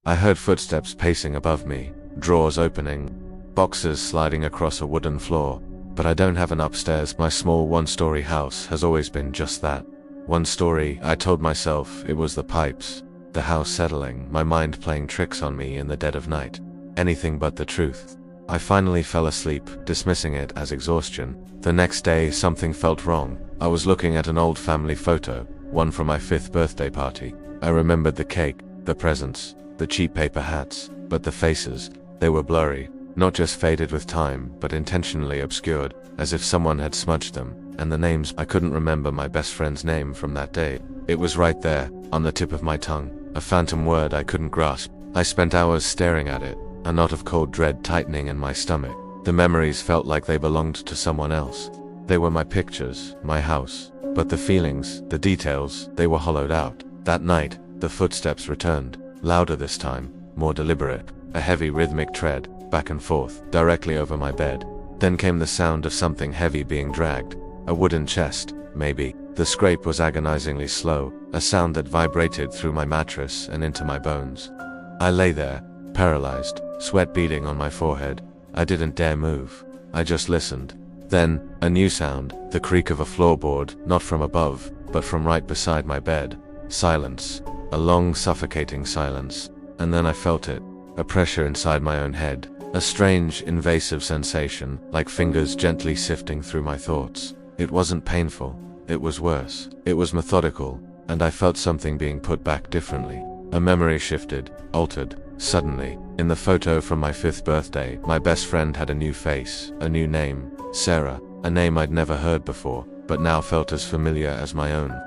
I heard footsteps pacing above me, drawers opening, boxes sliding across a wooden floor. But I don't have an upstairs. My small one-story house has always been just that. One story. I told myself it was the pipes, the house settling, my mind playing tricks on me in the dead of night. Anything but the truth. I finally fell asleep, dismissing it as exhaustion. The next day, something felt wrong. I was looking at an old family photo, one from my 5th birthday party. I remembered the cake, the presents, the cheap paper hats, but the faces, they were blurry. Not just faded with time, but intentionally obscured, as if someone had smudged them. And the names, I couldn't remember my best friend's name from that day. It was right there, on the tip of my tongue, a phantom word I couldn't grasp. I spent hours staring at it, a knot of cold dread tightening in my stomach. The memories felt like they belonged to someone else. They were my pictures, my house. But the feelings, the details, they were hollowed out. That night, the footsteps returned, louder this time, more deliberate. A heavy rhythmic tread, back and forth, directly over my bed. Then came the sound of something heavy being dragged. A wooden chest, maybe. The scrape was agonizingly slow, a sound that vibrated through my mattress and into my bones. I lay there, paralyzed, sweat beading on my forehead. I didn't dare move. I just listened. Then, a new sound, the creak of a floorboard, not from above, but from right beside my bed. Silence. A long, suffocating silence. And then I felt it. A pressure inside my own head. A strange, invasive sensation, like fingers gently sifting through my thoughts. It wasn't painful. It was worse. It was methodical, and I felt something being put back differently. A memory shifted, altered. Suddenly, in the photo from my 5th birthday, my best friend had a new face, a new name, Sarah, a name I'd never heard before, but now felt as familiar as my own.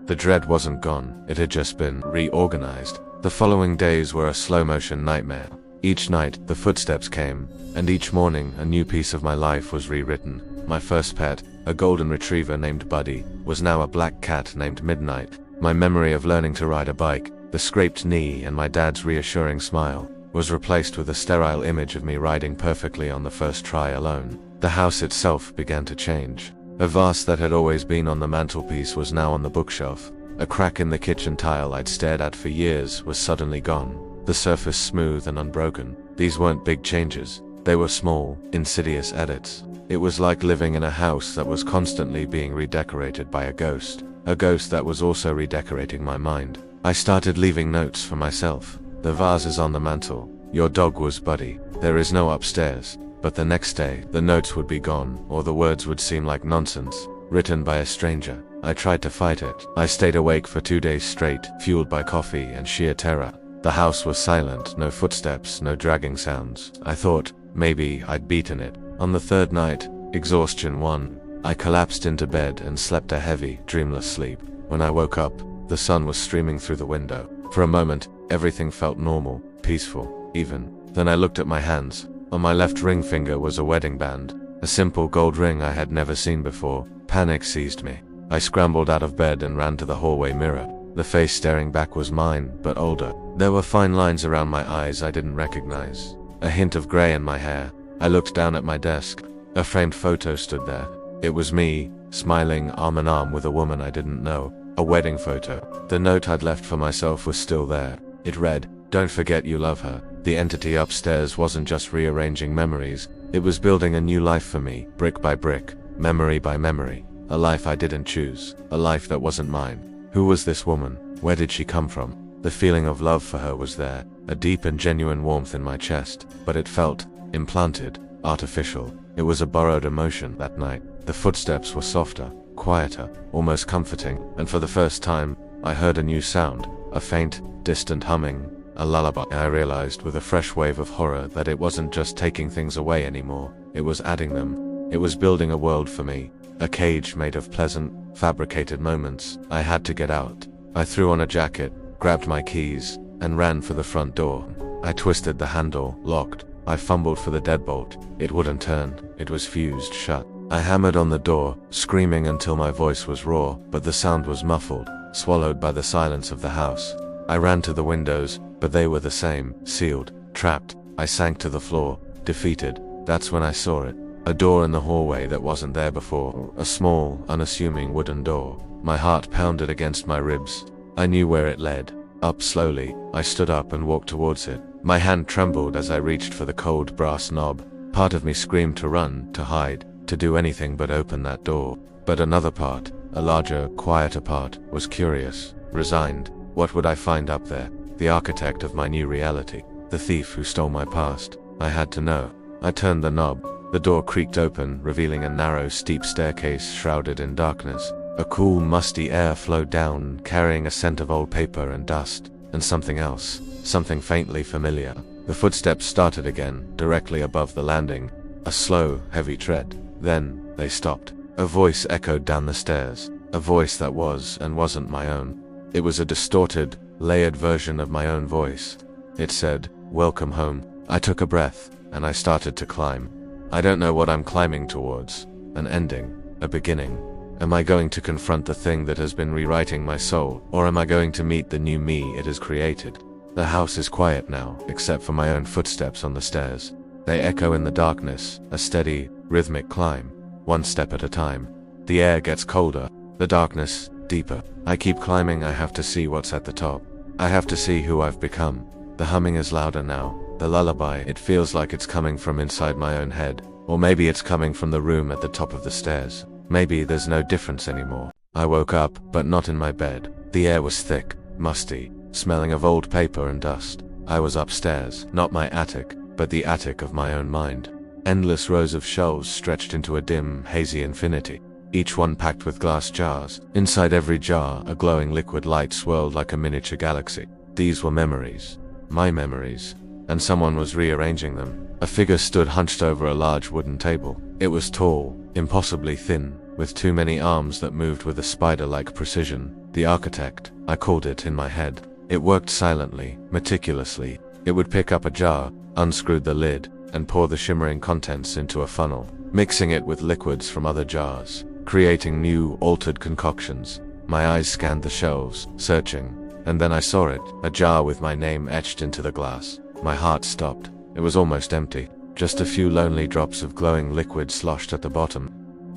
The dread wasn't gone, it had just been reorganized. The following days were a slow-motion nightmare. Each night, the footsteps came, and each morning, a new piece of my life was rewritten. My first pet, a golden retriever named Buddy, was now a black cat named Midnight. My memory of learning to ride a bike, the scraped knee and my dad's reassuring smile, was replaced with a sterile image of me riding perfectly on the first try alone. The house itself began to change. A vase that had always been on the mantelpiece was now on the bookshelf. A crack in the kitchen tile I'd stared at for years was suddenly gone, the surface smooth and unbroken. These weren't big changes. They were small, insidious edits. It was like living in a house that was constantly being redecorated by a ghost that was also redecorating my mind. I started leaving notes for myself. The vase is on the mantel. Your dog was Buddy. There is no upstairs. But the next day, the notes would be gone, or the words would seem like nonsense, written by a stranger. I tried to fight it. I stayed awake for 2 days straight, fueled by coffee and sheer terror. The house was silent, no footsteps, no dragging sounds. I thought, maybe I'd beaten it. On the 3rd night, exhaustion won. I collapsed into bed and slept a heavy, dreamless sleep. When I woke up, the sun was streaming through the window. For a moment, everything felt normal, peaceful, even. Then I looked at my hands. On my left ring finger was a wedding band, a simple gold ring I had never seen before. Panic seized me. I scrambled out of bed and ran to the hallway mirror. The face staring back was mine, but older. There were fine lines around my eyes I didn't recognize. A hint of gray in my hair. I looked down at my desk. A framed photo stood there. It was me, smiling arm in arm with a woman I didn't know. A wedding photo. The note I'd left for myself was still there. It read, "Don't forget you love her." The entity upstairs wasn't just rearranging memories. It was building a new life for me, brick by brick, memory by memory. A life I didn't choose. A life that wasn't mine. Who was this woman? Where did she come from? The feeling of love for her was there, a deep and genuine warmth in my chest, but it felt implanted, artificial. It was a borrowed emotion that night. The footsteps were softer, quieter, almost comforting, and for the first time, I heard a new sound, a faint, distant humming, a lullaby. I realized with a fresh wave of horror that it wasn't just taking things away anymore, it was adding them. It was building a world for me, a cage made of pleasant, fabricated moments. I had to get out. I threw on a jacket, grabbed my keys, and ran for the front door. I twisted the handle, locked. I fumbled for the deadbolt. It wouldn't turn. It was fused shut. I hammered on the door, screaming until my voice was raw, but the sound was muffled, swallowed by the silence of the house. I ran to the windows, but they were the same, sealed, trapped. I sank to the floor, defeated. That's when I saw it. A door in the hallway that wasn't there before. A small, unassuming wooden door. My heart pounded against my ribs. I knew where it led. Up slowly, I stood up and walked towards it. My hand trembled as I reached for the cold brass knob. Part of me screamed to run, to hide, to do anything but open that door. But another part, a larger, quieter part, was curious, resigned. What would I find up there? The architect of my new reality. The thief who stole my past. I had to know. I turned the knob. The door creaked open, revealing a narrow, steep staircase shrouded in darkness. A cool, musty air flowed down, carrying a scent of old paper and dust, and something else, something faintly familiar. The footsteps started again, directly above the landing, a slow, heavy tread. Then, they stopped. A voice echoed down the stairs, a voice that was and wasn't my own. It was a distorted, layered version of my own voice. It said, "Welcome home." I took a breath, and I started to climb. I don't know what I'm climbing towards. An ending, a beginning. Am I going to confront the thing that has been rewriting my soul, or am I going to meet the new me it has created? The house is quiet now, except for my own footsteps on the stairs. They echo in the darkness, a steady, rhythmic climb, one step at a time. The air gets colder, the darkness, deeper. I keep climbing. I have to see what's at the top. I have to see who I've become. The humming is louder now. The lullaby, it feels like it's coming from inside my own head. Or maybe it's coming from the room at the top of the stairs. Maybe there's no difference anymore. I woke up, but not in my bed. The air was thick, musty, smelling of old paper and dust. I was upstairs, not my attic, but the attic of my own mind. Endless rows of shelves stretched into a dim, hazy infinity, each one packed with glass jars. Inside every jar, a glowing liquid light swirled like a miniature galaxy. These were memories. My memories. And someone was rearranging them. A figure stood hunched over a large wooden table. It was tall, impossibly thin, with too many arms that moved with a spider-like precision. The architect, I called it in my head. It worked silently, meticulously. It would pick up a jar, unscrew the lid, and pour the shimmering contents into a funnel, mixing it with liquids from other jars, creating new, altered concoctions. My eyes scanned the shelves, searching, and then I saw it, a jar with my name etched into the glass. My heart stopped. It was almost empty. Just a few lonely drops of glowing liquid sloshed at the bottom.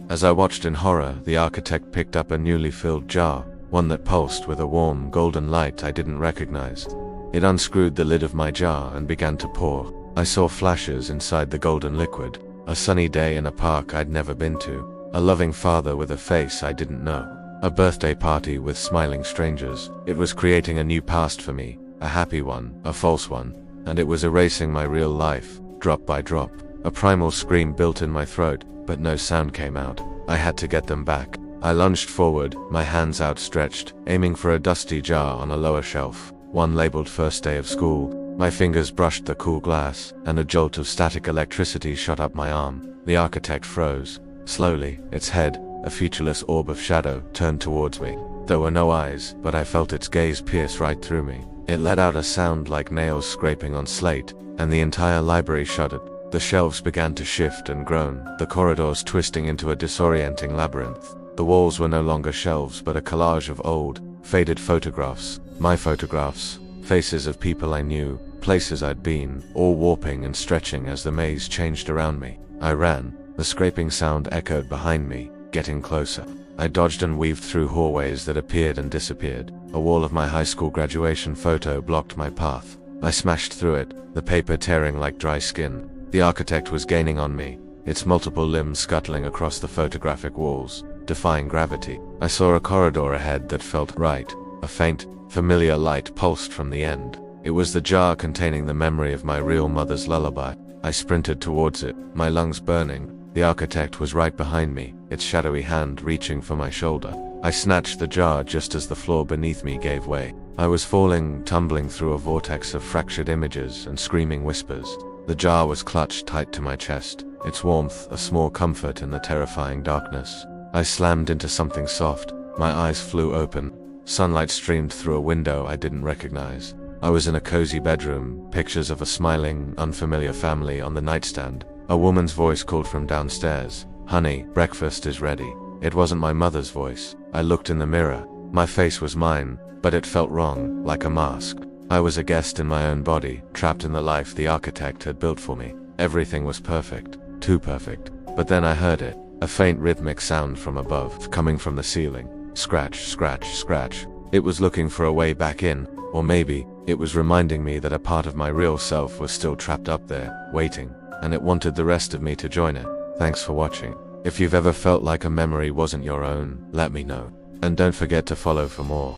As I watched in horror, the architect picked up a newly filled jar, one that pulsed with a warm, golden light I didn't recognize. It unscrewed the lid of my jar and began to pour. I saw flashes inside the golden liquid. A sunny day in a park I'd never been to. A loving father with a face I didn't know. A birthday party with smiling strangers. It was creating a new past for me, a happy one, a false one, and it was erasing my real life, drop by drop. A primal scream built in my throat, but no sound came out. I had to get them back. I lunged forward, my hands outstretched, aiming for a dusty jar on a lower shelf, one labeled first day of school. My fingers brushed the cool glass, and a jolt of static electricity shot up my arm. The architect froze. Slowly, its head, a featureless orb of shadow, turned towards me. There were no eyes, but I felt its gaze pierce right through me. It let out a sound like nails scraping on slate, and the entire library shuddered. The shelves began to shift and groan, the corridors twisting into a disorienting labyrinth. The walls were no longer shelves but a collage of old, faded photographs. My photographs, faces of people I knew, places I'd been, all warping and stretching as the maze changed around me. I ran. The scraping sound echoed behind me, getting closer. I dodged and weaved through hallways that appeared and disappeared. A wall of my high school graduation photo blocked my path. I smashed through it, the paper tearing like dry skin. The architect was gaining on me, its multiple limbs scuttling across the photographic walls, defying gravity. I saw a corridor ahead that felt right. A faint, familiar light pulsed from the end. It was the jar containing the memory of my real mother's lullaby. I sprinted towards it, my lungs burning. The architect was right behind me, its shadowy hand reaching for my shoulder. I snatched the jar just as the floor beneath me gave way. I was falling, tumbling through a vortex of fractured images and screaming whispers. The jar was clutched tight to my chest, its warmth a small comfort in the terrifying darkness. I slammed into something soft. My eyes flew open. Sunlight streamed through a window I didn't recognize. I was in a cozy bedroom, pictures of a smiling, unfamiliar family on the nightstand. A woman's voice called from downstairs. "Honey, breakfast is ready." It wasn't my mother's voice. I looked in the mirror. My face was mine, but it felt wrong, like a mask. I was a guest in my own body, trapped in the life the architect had built for me. Everything was perfect, too perfect. But then I heard it, a faint rhythmic sound from above, coming from the ceiling. Scratch, scratch, scratch. It was looking for a way back in, or maybe it was reminding me that a part of my real self was still trapped up there, waiting, and it wanted the rest of me to join it. Thanks for watching. If you've ever felt like a memory wasn't your own, let me know. And don't forget to follow for more.